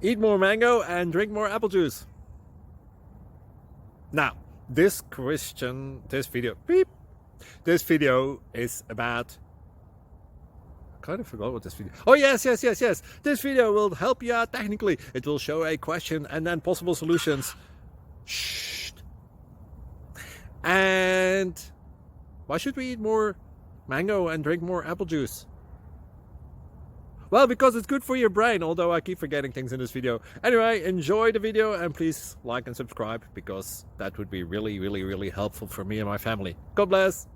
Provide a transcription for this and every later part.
Eat more mango and drink more apple juice. Now, this video is about... I kind of forgot what this video... Oh, yes. This video will help you out technically. It will show a question and then possible solutions. Shh. And why should we eat more mango and drink more apple juice? Well, because it's good for your brain, although I keep forgetting things in this video. Anyway, enjoy the video and please like and subscribe, because that would be really helpful for me and my family. God bless!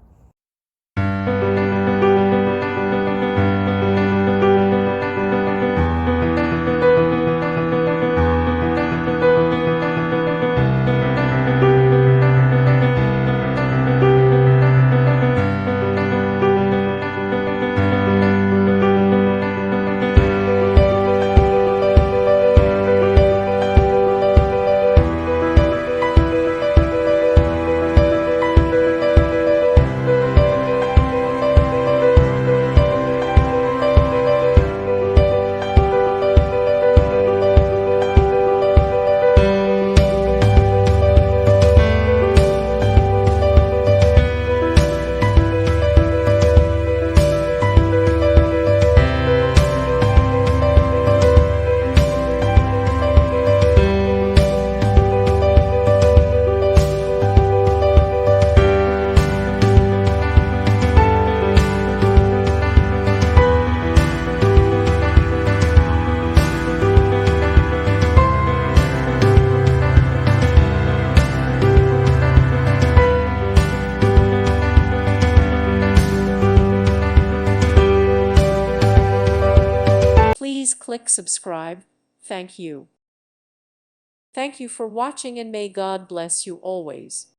Please click subscribe. Thank you. Thank you for watching and may God bless you always.